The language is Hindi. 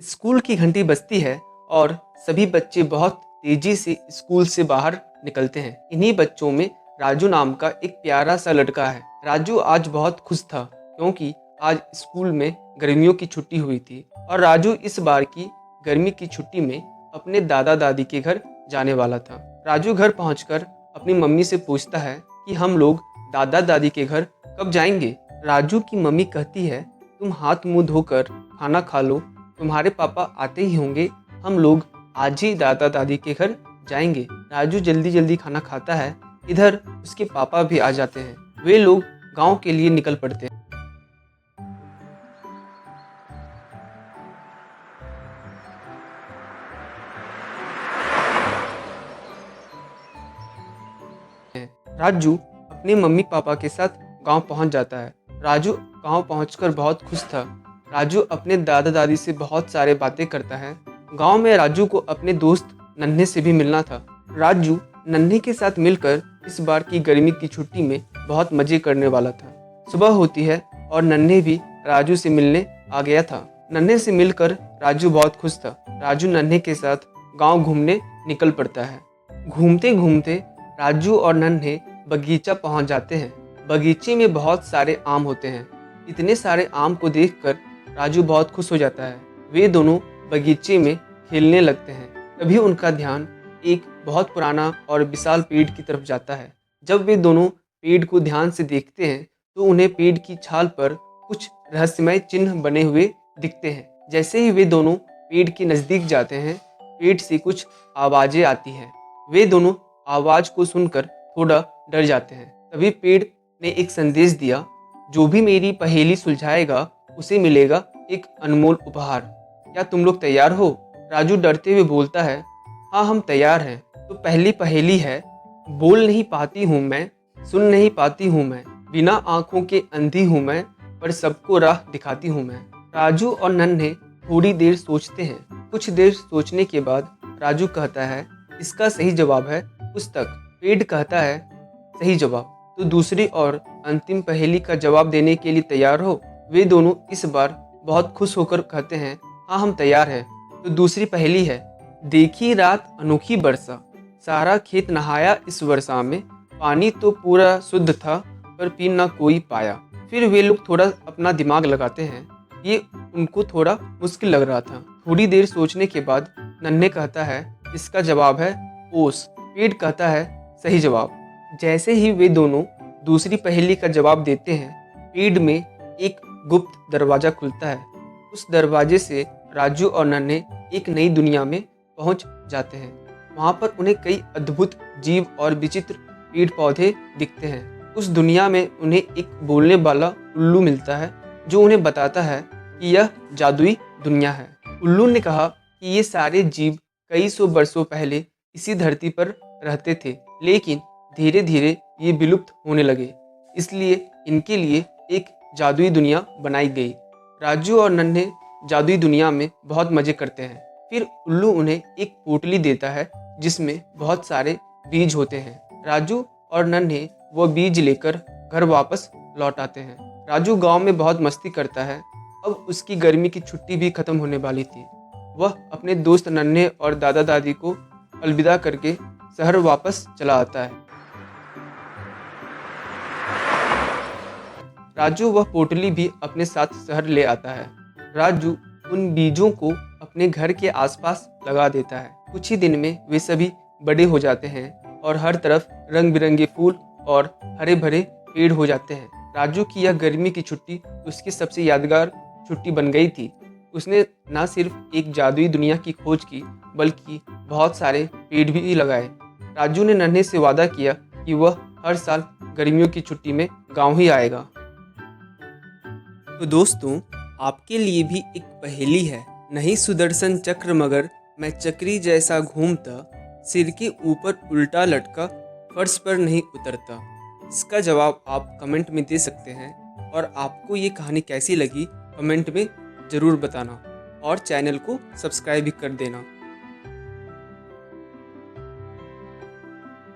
स्कूल की घंटी बजती है और सभी बच्चे बहुत तेजी से स्कूल से बाहर निकलते हैं। इन्हीं बच्चों में राजू नाम का एक प्यारा सा लड़का है। राजू आज बहुत खुश था क्योंकि आज स्कूल में गर्मियों की छुट्टी हुई थी और राजू इस बार की गर्मी की छुट्टी में अपने दादा दादी के घर जाने वाला था। राजू घर पहुंचकर अपनी मम्मी से पूछता है कि हम लोग दादा दादी के घर कब जाएंगे। राजू की मम्मी कहती है, तुम हाथ मुंह धोकर खाना खा लो, तुम्हारे पापा आते ही होंगे, हम लोग आज ही दादा दादी के घर जाएंगे। राजू जल्दी जल्दी खाना खाता है। इधर उसके पापा भी आ जाते हैं। वे लोग गांव के लिए निकल पड़ते हैं। राजू अपने मम्मी पापा के साथ गांव पहुंच जाता है। राजू गांव पहुंचकर बहुत खुश था। राजू अपने दादा दादी से बहुत सारे बातें करता है। गांव में राजू को अपने दोस्त नन्हे से भी मिलना था। राजू नन्हे के साथ मिलकर इस बार की गर्मी की छुट्टी में बहुत मजे करने वाला था। सुबह होती है और नन्हे भी राजू से मिलने आ गया था। नन्हे से मिलकर राजू बहुत खुश था। राजू नन्हे के साथ गांव घूमने निकल पड़ता है। घूमते घूमते राजू और नन्हे बगीचा पहुंच जाते हैं। बगीचे में बहुत सारे आम होते हैं। इतने सारे आम को देखकर राजू बहुत खुश हो जाता है। वे दोनों बगीचे में खेलने लगते हैं। तभी उनका ध्यान एक बहुत पुराना और विशाल पेड़ की तरफ जाता है। जब वे दोनों पेड़ को ध्यान से देखते हैं तो उन्हें पेड़ की छाल पर कुछ रहस्यमय चिन्ह बने हुए दिखते हैं। जैसे ही वे दोनों पेड़ के नज़दीक जाते हैं, पेड़ से कुछ आवाज़ें आती हैं। वे दोनों आवाज़ को सुनकर थोड़ा डर जाते हैं। तभी पेड़ ने एक संदेश दिया, जो भी मेरी पहेली सुलझाएगा उसे मिलेगा एक अनमोल उपहार। क्या तुम लोग तैयार हो? राजू डरते हुए बोलता है, हाँ हम तैयार हैं। तो पहली पहेली है, बोल नहीं पाती हूँ मैं, सुन नहीं पाती हूँ मैं, बिना आंखों के अंधी हूँ मैं, पर सबको राह दिखाती हूँ मैं। राजू और नन्हे थोड़ी देर सोचते हैं। कुछ देर सोचने के बाद राजू कहता है, इसका सही जवाब है पुस्तक। पेड़ कहता है, सही जवाब। तो दूसरी और अंतिम पहेली का जवाब देने के लिए तैयार हो? वे दोनों इस बार बहुत खुश होकर कहते हैं, हाँ हम तैयार हैं। तो दूसरी पहेली है, देखी रात अनोखी बरसा, सारा खेत नहाया इस वर्षा में, पानी तो पूरा शुद्ध था पर पी ना कोई पाया। फिर वे लोग थोड़ा अपना दिमाग लगाते हैं। ये उनको थोड़ा मुश्किल लग रहा था। थोड़ी देर सोचने के बाद नन्हे कहता है, इसका जवाब है ओस। पेड़ कहता है, सही जवाब। जैसे ही वे दोनों दूसरी पहेली का जवाब देते हैं, पेड़ में एक गुप्त दरवाजा खुलता है। उस दरवाजे से राजू और नन्हे एक नई दुनिया में पहुंच जाते हैं। वहां पर उन्हें कई अद्भुत जीव और विचित्र पेड़ पौधे दिखते हैं। उस दुनिया में उन्हें एक बोलने वाला उल्लू मिलता है, जो उन्हें बताता है कि यह जादुई दुनिया है। उल्लू ने कहा कि ये सारे जीव कई सौ वर्षों पहले इसी धरती पर रहते थे, लेकिन धीरे धीरे ये विलुप्त होने लगे, इसलिए इनके लिए एक जादुई दुनिया बनाई गई। राजू और नन्हे जादुई दुनिया में बहुत मजे करते हैं। फिर उल्लू उन्हें एक पोटली देता है जिसमें बहुत सारे बीज होते हैं। राजू और नन्हे वो बीज लेकर घर वापस लौट आते हैं। राजू गांव में बहुत मस्ती करता है। अब उसकी गर्मी की छुट्टी भी खत्म होने वाली थी। वह अपने दोस्त नन्हे और दादा दादी को अलविदा करके शहर वापस चला आता है। राजू वह पोटली भी अपने साथ शहर ले आता है। राजू उन बीजों को अपने घर के आसपास लगा देता है। कुछ ही दिन में वे सभी बड़े हो जाते हैं और हर तरफ रंग बिरंगे फूल और हरे भरे पेड़ हो जाते हैं। राजू की यह गर्मी की छुट्टी उसकी सबसे यादगार छुट्टी बन गई थी। उसने न सिर्फ एक जादुई दुनिया की खोज की, बल्कि बहुत सारे पेड़ भी लगाए। राजू ने नन्हे से वादा किया कि वह हर साल गर्मियों की छुट्टी में गांव ही आएगा। तो दोस्तों, आपके लिए भी एक पहेली है। नहीं सुदर्शन चक्र मगर मैं चक्री जैसा घूमता, सिर के ऊपर उल्टा लटका, फर्श पर नहीं उतरता। इसका जवाब आप कमेंट में दे सकते हैं और आपको ये कहानी कैसी लगी कमेंट में ज़रूर बताना और चैनल को सब्सक्राइब भी कर देना।